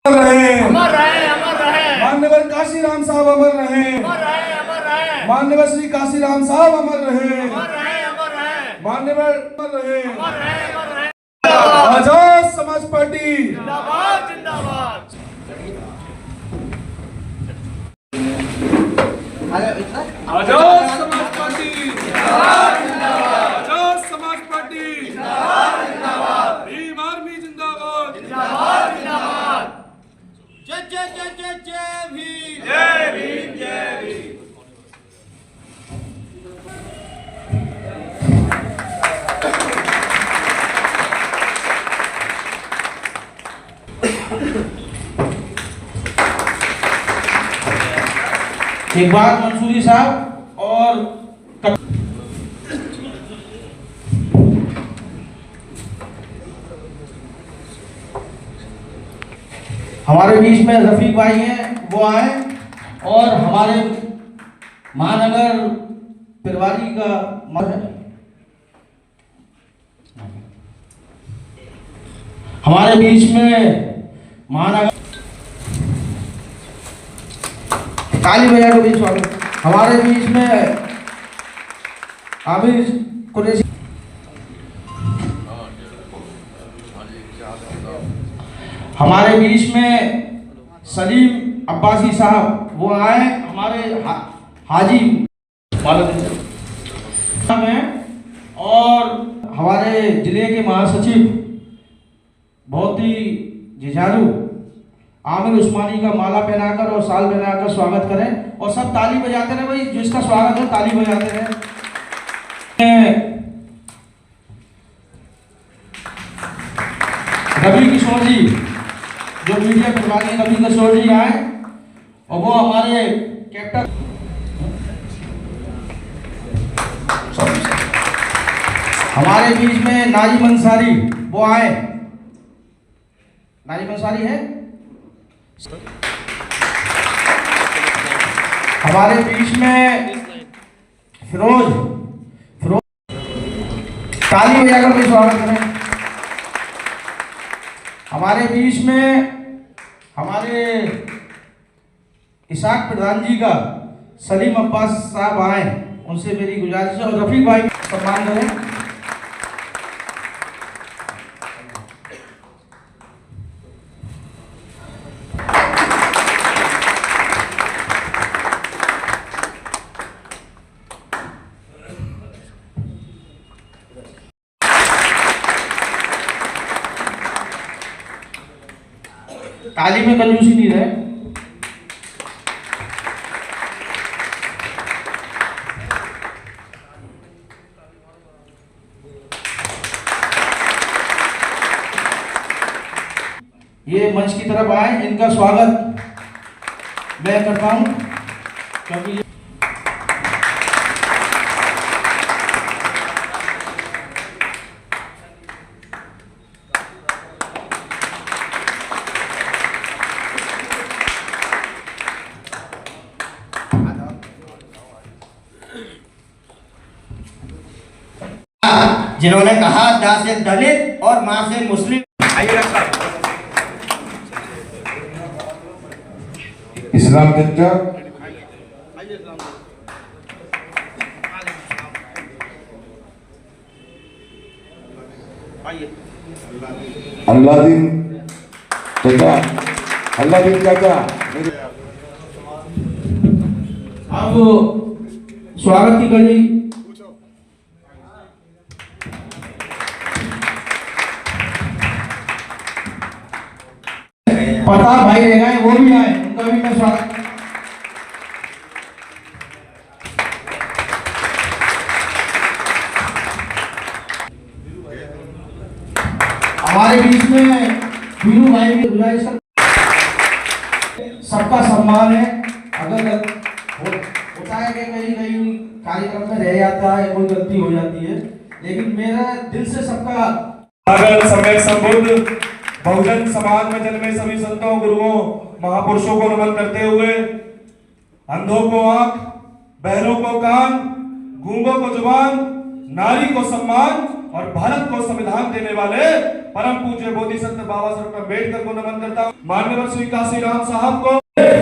अमर रहे, अमर रहे। माननीय काशीराम साहब अमर रहे, अमर रहे, अमर रहे। माननीय श्री काशीराम साहब अमर रहे, अमर रहे, अमर रहे। माननीय अमर रहे। अमर रहे, अमर रहे। आजाद समाज पार्टी जिंदाबाद, जिंदाबाद। आजाद समाज पार्टी जिंदाबाद, आजाद समाज पार्टी जिंदाबाद, भीम आर्मी जिंदाबाद, जिंदाबाद, जिंदाबाद। जय जय जय जय जय भीम। जय भीम, जय भीम। एक बार मंसूरी साहब और हमारे बीच में रफीक भाई हैं, वो आए और हमारे महानगर परिवारी का हमारे बीच में महानगर ताली बजा के बीच स्वागत। हमारे बीच में आमिर कुरैशी, हमारे बीच में सलीम अब्बासी साहब वो आए, हमारे हाजी में, और हमारे जिले के महासचिव बहुत ही जिजारू आमिर उस्मानी का माला पहनाकर और साल पहनाकर स्वागत करें। और सब ताली बजाते रहे भाई, जिसका स्वागत हो ताली बजाते रहे। रवि किशोर जी जो मीडिया प्रभारी रवि किशोर जी आए, और वो हमारे कैप्टन हमारे बीच में नाजिम अंसारी वो आए। नाजिम अंसारी है हमारे बीच में। फिरोज ताली बजाकर भी स्वागत करें। हमारे बीच में हमारे इसाक प्रधान जी का सलीम अब्बास साहब आए, उनसे मेरी गुजारिश है। और रफीक भाई सम्मान करें। ताली में कंजूसी नहीं रहे। ये मंच की तरफ आए, इनका स्वागत मैं करता हूं क्योंकि जिन्होंने कहा दा से दलित और मां से मुस्लिम। इस्लाम चर्चा अल्लादीन चाचा, अल्लादीन चाचा। अब स्वागत की कड़ी प्रताप भाई रह गए, वो भी आए, उनका भी मैं स्वागत। हमारे बीच में वीरू भाई की गुजारिश, सबका सम्मान है। अगर होता है कि कहीं कहीं कार्यक्रम में रह जाता है, कोई गलती हो जाती है, लेकिन मेरा दिल से सबका अगर समय संबुद्ध बहुजन समाज में जन्मे सभी संतों, गुरुओं, महापुरुषों को नमन करते हुए अंधों को आंख, बहरों को कान, गूंगों को जुबान, नारी को सम्मान और भारत को संविधान देने वाले परम पूज्य बोधिसत्व बाबा साहब अम्बेडकर को नमन करता हूँ। माननीय श्री काशीराम साहब को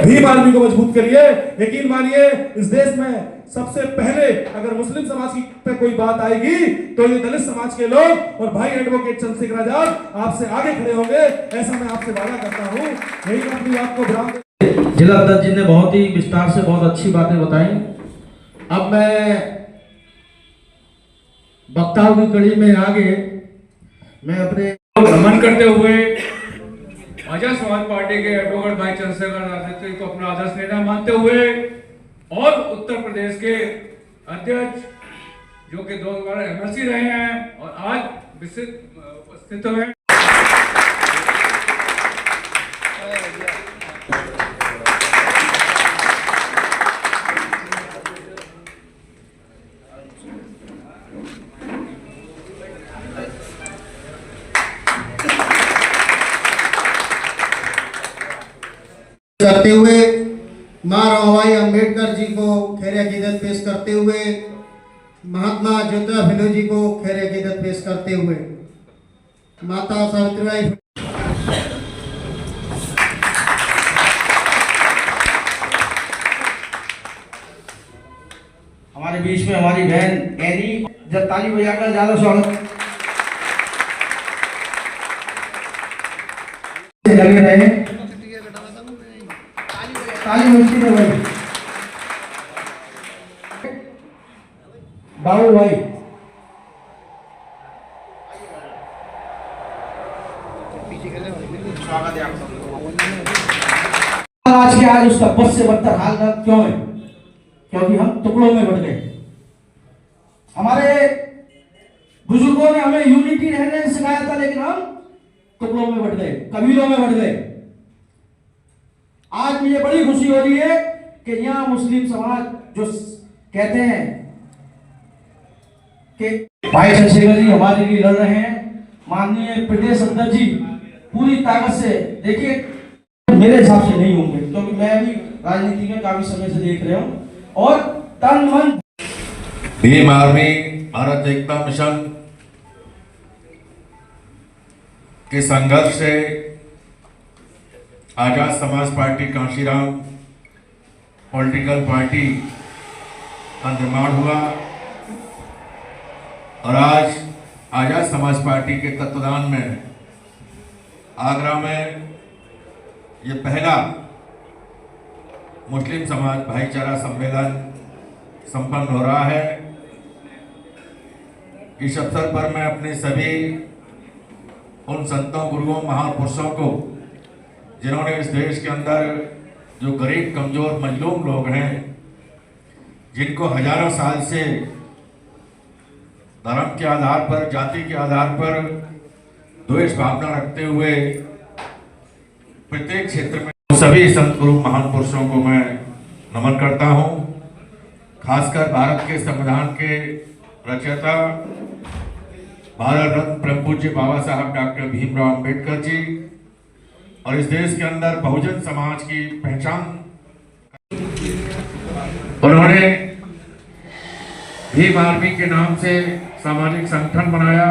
भीम आर्मी को मजबूत करिए। यकीन मानिए इस देश में सबसे पहले अगर मुस्लिम समाज की पे कोई बात आएगी तो ये दलित समाज के लोग और भाई एडवोकेट चंद्रशेखर आजाद आपसे आगे खड़े होंगे, ऐसा मैं आपसे वादा करता हूँ। यही मैं अपनी बात को विराम। जिला अध्यक्ष जी ने बहुत ही विस्तार से बहुत अच्छी बातें बताई। अब मैं वक्ताओं की कड़ी में आगे मैं अपने नमन करते हुए आजाद समाज पार्टी के एडवोकेट भाई चंद्रशेखर आजाद को अपना आदर्श नेता मानते हुए और उत्तर प्रदेश के अध्यक्ष जो कि 2 बार एमएलसी रहे हैं और आज विस्तृत उपस्थित हुए। करते हुए मां रमाबाई अंबेडकर जी को खैर अकीदत पेश करते हुए महात्मा ज्योतिबा फुले जी को खैर अकीदत पेश करते हुए माता सावित्रीबाई हमारे बीच में हमारी बहन एनी जब ताली बजाकर ज्यादा स्वागत लगे रहे। ताली बजती है भाई बाबू भाई। स्वागत है आप सबका। आज के आज उसका बस से बदतर हाल क्यों है? क्योंकि हम टुकड़ों में बढ़ गए। हमारे बुजुर्गों ने हमें यूनिटी रहने सिखाया था, लेकिन हम टुकड़ों में बढ़ गए, कबीलों में बढ़ गए। आज मुझे बड़ी खुशी हो रही है कि यहाँ मुस्लिम समाज जो कहते हैं कि भाई चंद्रशेखर जी हमारे लिए लड़ रहे हैं, माननीय प्रदेश अध्यक्ष जी पूरी ताकत से, देखिए मेरे हिसाब से नहीं होंगे क्योंकि मैं भी राजनीति में काफी समय से देख रहा हूँ, और तन मन भीम आर्मी भारत एकता मिशन के संघर्ष से Azad Samaj party Kanshiram political party का निर्माण हुआ और आज आजाद समाज पार्टी के तत्वाधान में आगरा में ये पहला मुस्लिम समाज भाईचारा सम्मेलन संपन्न हो रहा है। इस अवसर पर मैं अपने सभी उन संतों, गुरुओं, महापुरुषों को जिन्होंने इस देश के अंदर जो गरीब, कमजोर, मजलूम लोग हैं, जिनको हजारों साल से धर्म के आधार पर, जाति के आधार पर द्वेष भावना रखते हुए प्रत्येक क्षेत्र में सभी संत गुरु महान पुरुषों को मैं नमन करता हूं। खासकर भारत के संविधान के रचयिता भारत रत्न परम पूज्य बाबा साहब डॉक्टर भीमराव अंबेडकर जी और इस देश के अंदर बहुजन समाज की पहचान, उन्होंने भीम आर्मी के नाम से सामाजिक संगठन बनाया।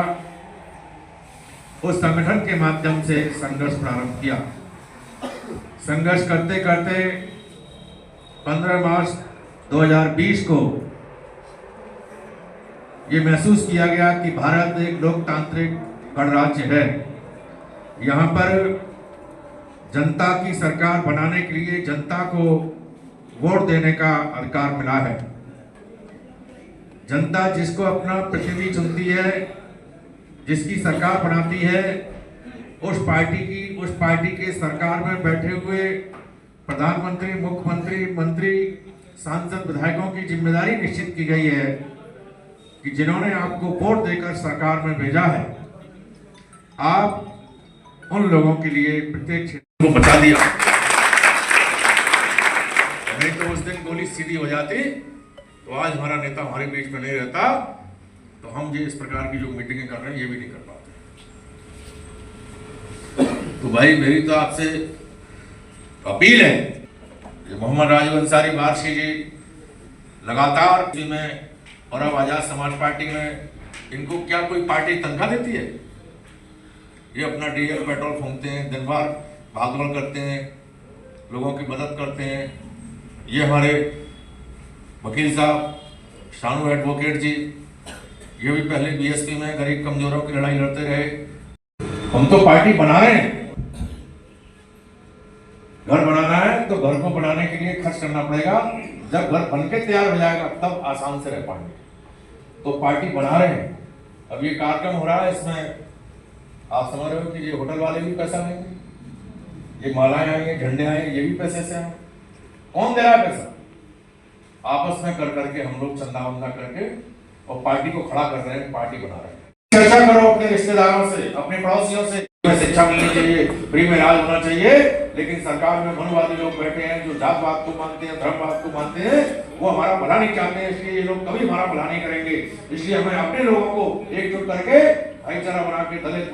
उस संगठन के माध्यम से संघर्ष प्रारंभ किया। संघर्ष करते करते 15 मार्च 2020 को ये महसूस किया गया कि भारत एक लोकतांत्रिक गणराज्य है। यहाँ पर जनता की सरकार बनाने के लिए जनता को वोट देने का अधिकार मिला है। जनता जिसको अपना प्रतिनिधि चुनती है, जिसकी सरकार बनाती है, उस पार्टी के सरकार में बैठे हुए प्रधानमंत्री, मुख्यमंत्री, मंत्री, सांसद, विधायकों की जिम्मेदारी निश्चित की गई है कि जिन्होंने आपको वोट देकर सरकार में भेजा है, आप उन लोगों के लिए प्रत्येक क्षेत्र को बचा दिया। नहीं तो उस दिन गोली सीधी हो जाती तो आज हमारा नेता हमारे बीच में नहीं रहता, तो हम ये इस प्रकार की जो मीटिंगें कर रहे हैं ये भी नहीं कर पाते। तो भाई मेरी तो आपसे अपील है, ये मोहम्मद राजू अंसारी वारसी जी लगातार में और अब आजाद समाज पार्टी में इनको क्या कोई पार्टी तनख्वाह देती है? ये अपना डीजल पेट्रोल फूंकते हैं, दिन भर भागदौड़ करते हैं, लोगों की मदद करते हैं। ये हमारे वकील साहब शानू एडवोकेट जी, ये भी पहले बीएसपी में गरीब कमजोरों की लड़ाई लड़ते रहे। हम तो पार्टी बना रहे हैं, घर बनाना है तो घर को बनाने के लिए खर्च करना पड़ेगा। जब घर बनके तैयार हो जाएगा तब आसान से रह पाएंगे। तो पार्टी बना रहे हैं। अब ये कार्यक्रम हो रहा है, इसमें आप समझ रहे हो कि ये होटल वाले भी पैसा देंगे, ये मालाएं आई हैं, झंडे आए, ये भी पैसे से आए। कौन दे रहा है पैसा? आपस में कर करके हम लोग चंदा वंदा करके और पार्टी को खड़ा कर रहे हैं, पार्टी बना रहे हैं। चर्चा करो अपने रिश्तेदारों से, अपने पड़ोसियों से। शिक्षा मिलनी चाहिए, फ्री में इलाज होना चाहिए, लेकिन सरकार में मनवादी लोग बैठे हैं जो जातवाद को मानते हैं, धर्मवाद को मानते हैं, वो हमारा भला नहीं चाहते हैं। इसलिए ये लोग कभी हमारा भला नहीं करेंगे। इसलिए हमें अपने लोगों को एकजुट करके भाईचारा बना के दलित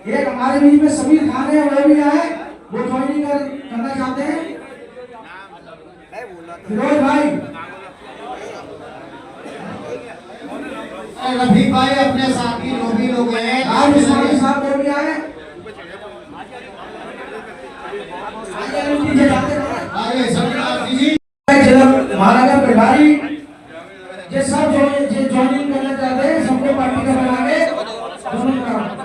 एक हमारे बीच में समीर खान है, वो भी आए, वो ज्वाइनिंग करना चाहते हैं। फिरोज भाई, रफीक भाई अपने साथी जो भी लोग हैं, आप इस्माइल साहब वो भी आए। आइए सरकार जी, महाराजा प्रभारी ये सब ज्वाइनिंग करना चाहते हैं, सबको पार्टी का बना के दोनों तरफ।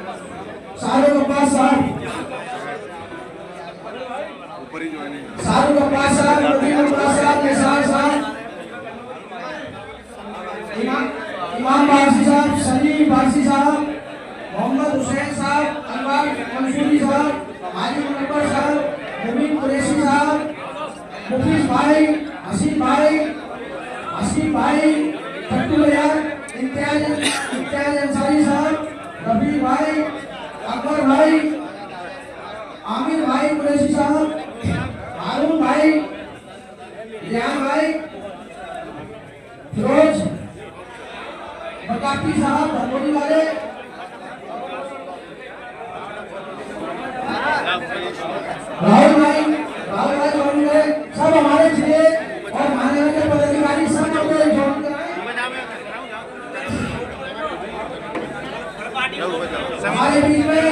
शाहरुख अब्बास साहब, शाहरुख अब्बास साहब, नदीम अब्बास साहब, निसार साहब, इमाम बारसी साहब, सलीम बारसी साहब, मोहम्मद हुसैन साहब, अनवर मंसूरी साहब, हाजी मुनव्वर साहब, नवीन कुरैशी साहब, मुफीस भाई, हसीब भाई, टट्टू भैया, इम्तियाज अंसारी साहब, रफी भाई, अकबर भाई, आमिर भाई कुरैशी साहब, हारून भाई, रियान भाई, फिरोज बकाती साहब, धनोली वाले, राहुल भाई ज्वाइन करें। सब हमारे जिले और महानगर के पदाधिकारी सब लोग ज्वाइन कराएं। हमारे बीच में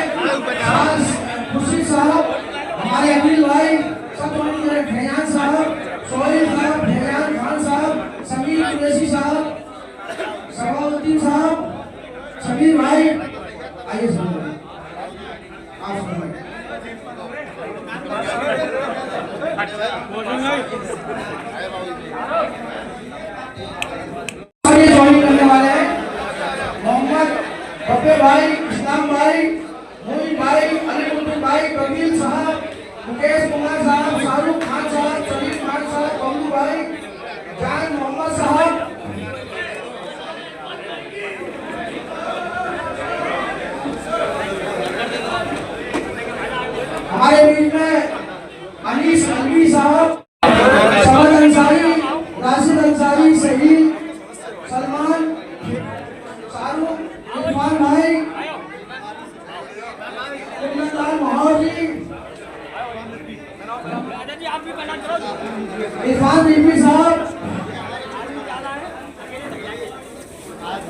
खुर्शीद साहब, हमारे अनिल भाई सब ज्वाइन करें। फैयान साहब, सोहेल साहब, फैयान खान साहब, समीर कुरैशी साहब, सबाउद्दीन साहब, समीर भाई, आइए सुनो आप सुनो। ज्वाइन करने वाले हैं मोहम्मद बब्बे भाई, इस्लाम भाई, मोइन भाई, अलीमुद्दीन भाई, कबीर साहब, मुकेश कुमार साहब, शाहरुख खान साहब, सलीम खान साहब, बबलू भाई, जान मोहम्मद साहब, हमारे बीच में अनीस अलवी साहब, समद अंसारी, राशिद अंसारी, शहीद सलमान, शाहरुख, इरफान भाई, इरफान बीबी साहब,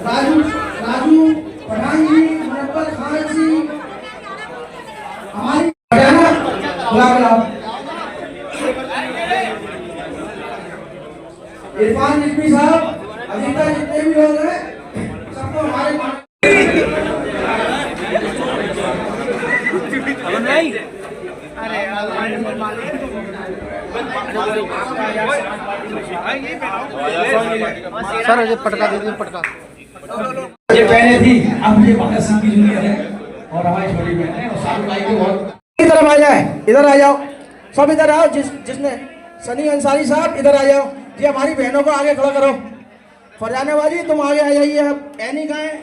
राजू पठान जी, मुनव्वर खान जी, हमारी इरफान बीबी साहब, अभी तक जितने भी लोग हैं सबको हमारे सर ये पटका दीजिए, पटका। ये पहले थी, अब ये भगत सिंह की जूनियर है और हमारी छोटी बहन है और शाहरुख भाई की बहुत। इधर आ जाए, इधर आ जाओ, सब इधर आओ। जिसने सनी अंसारी साहब इधर आ जाओ। ये हमारी बहनों को आगे खड़ा करो। फरजाना बाजी तुम आगे आ जाइए। अब एनी कहाँ है?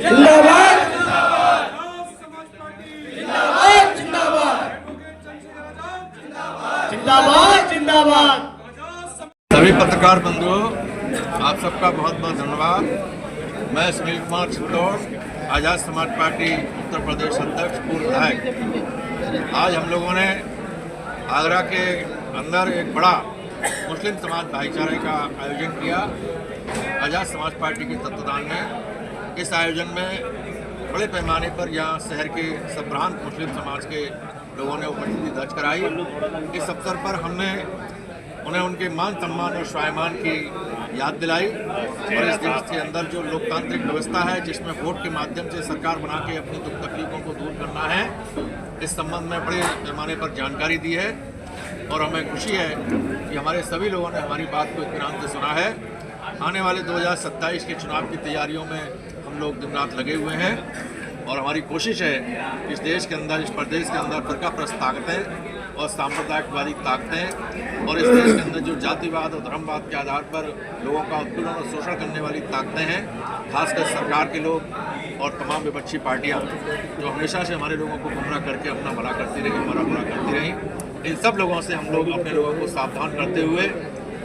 जिंदाबाद जिंदाबाद जिंदाबाद। सभी पत्रकार बंधुओं, आप सबका बहुत बहुत धन्यवाद। मैं सुनील कुमार चित्तौड़, आज़ाद समाज पार्टी उत्तर प्रदेश अध्यक्ष, पूर्व विधायक। आज हम लोगों ने आगरा के अंदर एक बड़ा मुस्लिम समाज भाईचारे का आयोजन किया। आज़ाद समाज पार्टी के तत्वाधान में इस आयोजन में बड़े पैमाने पर यहाँ शहर के संभ्रांत मुस्लिम समाज के लोगों ने उपस्थिति दर्ज कराई। इस अवसर पर हमने उन्हें उनके मान सम्मान और स्वाभिमान की याद दिलाई और इस देश के अंदर जो लोकतांत्रिक व्यवस्था है, जिसमें वोट के माध्यम से सरकार बना के अपनी दुख तकलीफों को दूर करना है, इस संबंध में बड़े पैमाने पर जानकारी दी है। और हमें खुशी है कि हमारे सभी लोगों ने हमारी बात को इत्मीनान से सुना है। आने वाले 2027 के चुनाव की तैयारियों में हम लोग दिन रात लगे हुए हैं और हमारी कोशिश है कि इस देश के अंदर, इस प्रदेश के अंदर फिरकाप्रस्त ताकतें और सांप्रदायिकवादी ताकतें और इस देश के अंदर जो जातिवाद और धर्मवाद के आधार पर लोगों का उत्पीड़न और शोषण करने वाली ताकतें हैं, खासकर सरकार के लोग और तमाम विपक्षी पार्टियां जो हमेशा से हमारे लोगों को गुमराह करके अपना भला करती रही, हमारा बुरा करती रही, इन सब लोगों से हम लोग अपने लोगों को सावधान करते हुए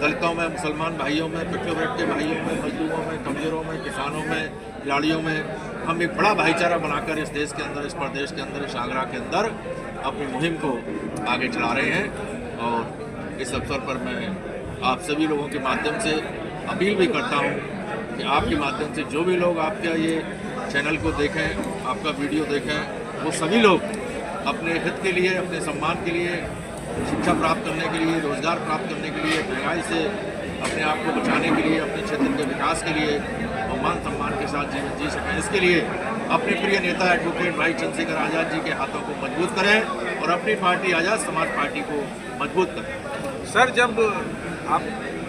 दलितों में, मुसलमान भाइयों में, पिछड़े वर्ग के भाइयों में, मजदूरों में, कमजोरों में, किसानों में, खिलाड़ियों में हम एक बड़ा भाईचारा बनाकर इस देश के अंदर, इस प्रदेश के अंदर, इस आगरा के अंदर अपनी मुहिम को आगे चला रहे हैं। और इस अवसर पर मैं आप सभी लोगों के माध्यम से अपील भी करता हूं कि आपके माध्यम से जो भी लोग आपका ये चैनल को देखें, आपका वीडियो देखें, वो सभी लोग अपने हित के लिए, अपने सम्मान के लिए, शिक्षा प्राप्त करने के लिए, रोजगार प्राप्त करने के लिए, महंगाई से अपने आप को बचाने के लिए, अपने क्षेत्र के विकास के लिए और मान सम्मान के साथ जीवन जी सकें, इसके लिए अपने प्रिय नेता एडवोकेट भाई चंद्रशेखर आज़ाद जी के हाथों को मजबूत करें और अपनी पार्टी आज़ाद समाज पार्टी को मजबूत करें। सर, जब आप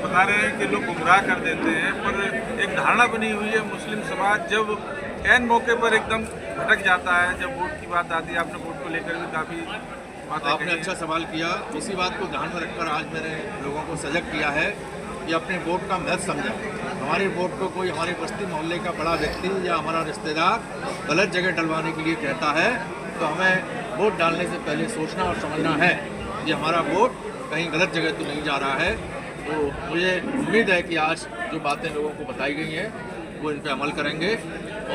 बता रहे हैं कि लोग गुमराह कर देते हैं, पर एक धारणा बनी हुई है मुस्लिम समाज जब ऐन मौके पर एकदम भटक जाता है, जब वोट की बात आती है। आपने वोट को लेकर भी काफ़ी आपने अच्छा सवाल किया। इसी बात को ध्यान में रखकर आज मैंने लोगों को सजग किया है कि अपने वोट का महत्व समझें। हमारे वोट को कोई हमारे बस्ती मोहल्ले का बड़ा व्यक्ति या हमारा रिश्तेदार गलत जगह डलवाने के लिए कहता है तो हमें वोट डालने से पहले सोचना और समझना है कि हमारा वोट कहीं गलत जगह तो नहीं जा रहा है। तो मुझे उम्मीद है कि आज जो बातें लोगों को बताई गई हैं वो इन पर अमल करेंगे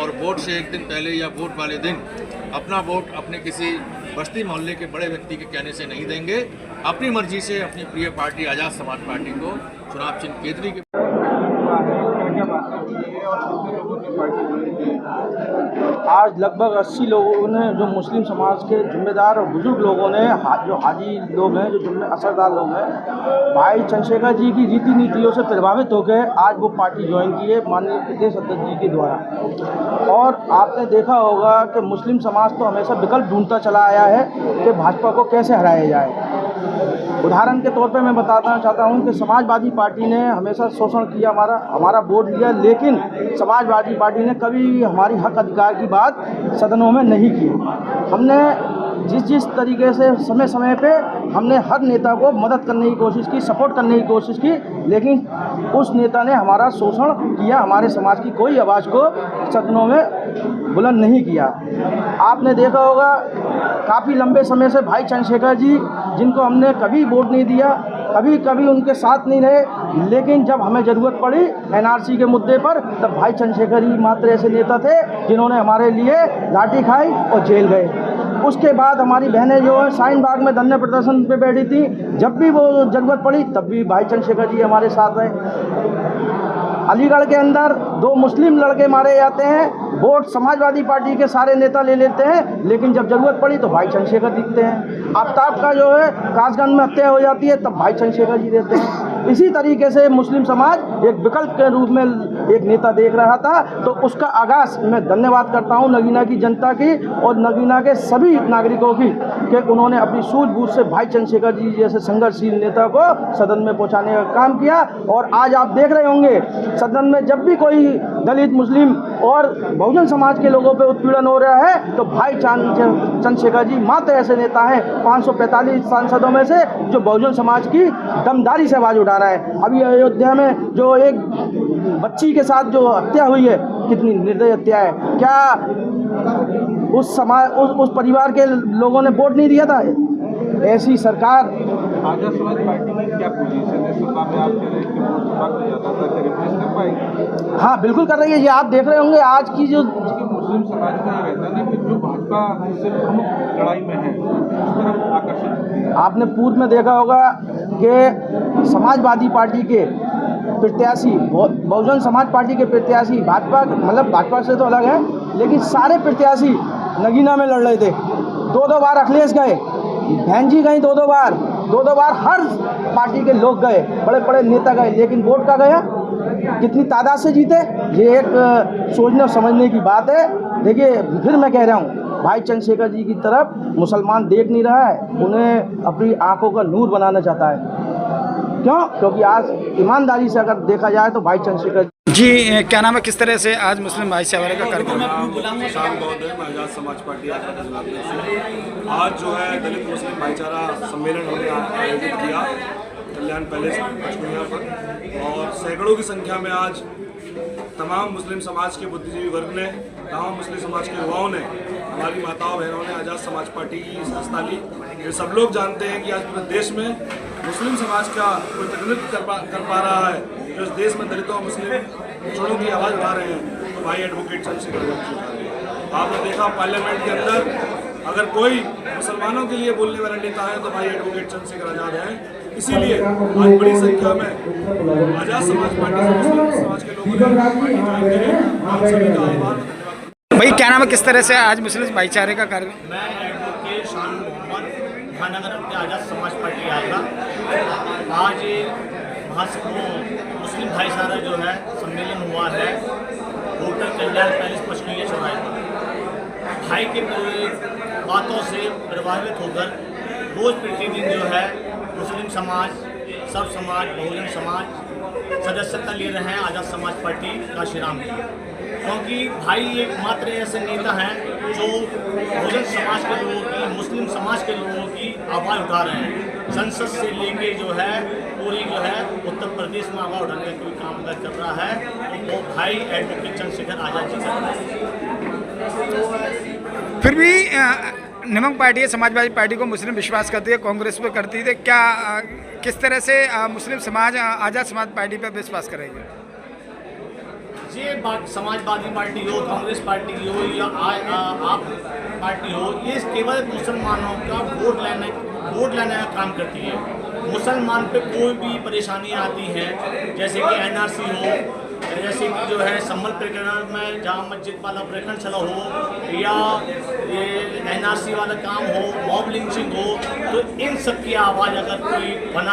और वोट से एक दिन पहले या वोट वाले दिन अपना वोट अपने किसी बस्ती मोहल्ले के बड़े व्यक्ति के कहने से नहीं देंगे। अपनी मर्जी से अपनी प्रिय पार्टी आज़ाद समाज पार्टी को चुनाव चिन्ह केतरी के आज लगभग 80 लोगों ने, जो मुस्लिम समाज के जिम्मेदार और बुजुर्ग लोगों ने, जो हाजी लोग हैं, जो असरदार लोग हैं, भाई चंद्रशेखर जी की रीति नीतियों से प्रभावित होकर आज वो पार्टी ज्वाइन की है माननीय प्रदेश अध्यक्ष जी के द्वारा। और आपने देखा होगा कि मुस्लिम समाज तो हमेशा विकल्प ढूंढता चला आया है कि भाजपा को कैसे हराया जाए। उदाहरण के तौर पे मैं बताना चाहता हूं कि समाजवादी पार्टी ने हमेशा शोषण किया, हमारा वोट लिया, लेकिन समाजवादी पार्टी ने कभी हमारी हक अधिकार की बात सदनों में नहीं की। हमने जिस तरीके से समय समय पे हमने हर नेता को मदद करने की कोशिश की, सपोर्ट करने की कोशिश की, लेकिन उस नेता ने हमारा शोषण किया, हमारे समाज की कोई आवाज़ को सदनों में बुलंद नहीं किया। आपने देखा होगा काफ़ी लंबे समय से भाई चंद्रशेखर जी, जिनको हमने कभी वोट नहीं दिया, कभी उनके साथ नहीं रहे, लेकिन जब हमें ज़रूरत पड़ी एनआरसी के मुद्दे पर, तब भाई चंद्रशेखर जी मात्र ऐसे नेता थे जिन्होंने हमारे लिए लाठी खाई और जेल गए। उसके बाद हमारी बहनें जो है शाहीन बाग में धरने प्रदर्शन पे बैठी थी, जब भी वो ज़रूरत पड़ी तब भी भाई चंद्रशेखर जी हमारे साथ रहे। अलीगढ़ के अंदर 2 मुस्लिम लड़के मारे जाते हैं, वोट समाजवादी पार्टी के सारे नेता ले लेते हैं, लेकिन जब ज़रूरत पड़ी तो भाई चंद्रशेखर दिखते हैं। आफ्ताब का जो है कासगंज में हत्या हो जाती है, तब भाई चंद्रशेखर जी देते हैं। इसी तरीके से मुस्लिम समाज एक विकल्प के रूप में एक नेता देख रहा था, तो उसका आगाज़ मैं धन्यवाद करता हूं नगीना की जनता की और नगीना के सभी नागरिकों की कि उन्होंने अपनी सूझबूझ से भाई चंद्रशेखर जी जैसे संघर्षशील नेता को सदन में पहुंचाने का काम किया। और आज आप देख रहे होंगे सदन में जब भी कोई दलित, मुस्लिम और बहुजन समाज के लोगों पे उत्पीड़न हो रहा है, तो भाई चंद्रशेखर जी मात्र ऐसे नेता हैं 545 सांसदों में से जो बहुजन समाज की दमदारी से आवाज़ उठा रहा है। अभी अयोध्या में जो एक बच्ची के साथ जो हत्या हुई है, कितनी निर्दयी हत्या है। क्या उस परिवार के लोगों ने वोट नहीं दिया था? ऐसी सरकार आजाद समाज पार्टी की क्या पोजीशन है? सत्ता में आप कह रहे हैं कि वोट छुपा कर ज्यादातर रिप्लेस कर पाएगी? हाँ बिल्कुल कर रही है। ये आप देख रहे होंगे आज की जो मुस्लिम समाज का ये रहता है ना कि जो भाजपा से प्रमुख लड़ाई में है उस तरफ आकर्षित होती है। आपने पूर्व में देखा होगा कि समाजवादी पार्टी के प्रत्याशी, बहुजन समाज पार्टी के प्रत्याशी भाजपा, मतलब भाजपा से तो अलग है, लेकिन सारे प्रत्याशी नगीना में लड़ रहे थे। 2-2 बार अखिलेश गए, बहन जी गई 2-2 बार हर पार्टी के लोग गए, बड़े बड़े नेता गए, लेकिन वोट का गया, कितनी तादाद से जीते, ये एक सोचने समझने की बात है। देखिए फिर मैं कह रहा हूँ, भाई चंद्रशेखर जी की तरफ मुसलमान देख नहीं रहा है, उन्हें अपनी आंखों का नूर बनाना चाहता है। क्यों? क्योंकि आज ईमानदारी से अगर देखा जाए तो भाई चंद्रशेखर जी क्या नाम है, किस तरह से आज मुस्लिम भाईचारे का कार्यक्रम? शाम बहुत है। मैं आजाद समाज पार्टी आज जो है दलित मुस्लिम भाईचारा सम्मेलन हमने आयोजित किया कल्याण पैलेस पचकुनिया पर, और सैकड़ों की संख्या में आज तमाम मुस्लिम समाज के बुद्धिजीवी वर्ग ने, तमाम मुस्लिम समाज के युवाओं ने, हमारी माताओं बहनों ने आजाद समाज पार्टी की संस्था ली। ये सब लोग जानते हैं कि आज पूरे देश में मुस्लिम समाज का कोई प्रतिनिधित्व कर पा रहा है, जो इस देश में दलितों मुस्लिम पिछड़ों की आवाज़ उठा रहे हैं, तो भाई एडवोकेट चंद्रशेखर उठा रहे हैं। आपने देखा पार्लियामेंट के अंदर अगर कोई मुसलमानों के लिए बोलने वाला नेता है तो भाई एडवोकेट चंद्रशेखर आजाद है। इसीलिए आज बड़ी संख्या में आजाद समाज पार्टी से मुस्लिम समाज के लोगों ने पार्टी ज्वाइन करी। आप सभी का आभार, धन्यवाद। भाई क्या नाम है, किस तरह से आज मुस्लिम भाईचारे का कार्यक्रम? मैं एडवोकेट शान मोहम्मद महानगर के आजाद समाज पार्टी आएगा। आज मुस्लिम भाईचारा जो है सम्मेलन हुआ है होटल कल्याण पैलेस पचकुनिया चौराहे पर। भाई के बातों से प्रभावित होकर रोज प्रतिदिन जो है मुस्लिम समाज, सब समाज, बहुजन समाज सदस्यता ले रहे हैं आजाद समाज पार्टी का श्रीराम की, क्योंकि भाई एकमात्र ऐसे नेता हैं जो बहुजन समाज के लोगों की, मुस्लिम समाज के लोगों की आवाज़ उठा रहे हैं। संसद से लेके जो है पूरी जो है उत्तर प्रदेश में आवाज़ उठाने का कोई काम कर रहा है तो भाई एडवोकेट चंद्रशेखर आजाद जी कर रहे हैं। फिर भी निमंग पार्टी है, समाजवादी पार्टी को मुस्लिम विश्वास करती है, कांग्रेस पे करती है, क्या किस तरह से मुस्लिम समाज आजाद समाज पार्टी पे विश्वास करेंगे? ये बात समाजवादी पार्टी हो, कांग्रेस पार्टी हो या आप पार्टी हो, ये केवल मुसलमानों का वोट लेने का काम करती है। मुसलमान पे कोई भी परेशानी आती है, जैसे कि एनआरसी हो, जैसे कि जो है संभल प्रकरण में जामा मस्जिद वाला प्रकरण चला हो, या ये एनआरसी वाला काम हो, मॉब लिंचिंग हो, तो इन सब की आवाज़ अगर कोई बन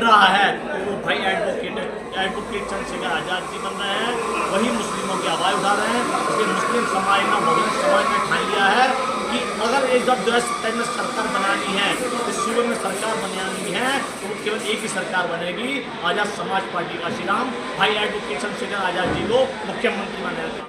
रहा है तो वो भाई एडवोकेट चंद्रशेखर आजाद जी बन रहे हैं, वही मुस्लिमों की आवाज़ उठा रहे हैं। इसलिए मुस्लिम समाज ने, बहुजन समाज ने ठान लिया है कि अगर एक जब 2027 में सरकार बनानी है, इस सूबे में सरकार बनानी है, तो वो केवल एक ही सरकार बनेगी, आजाद समाज पार्टी का श्रीराम भाई एडवोकेट चंद्रशेखर आजाद जी को मुख्यमंत्री बनाएगा।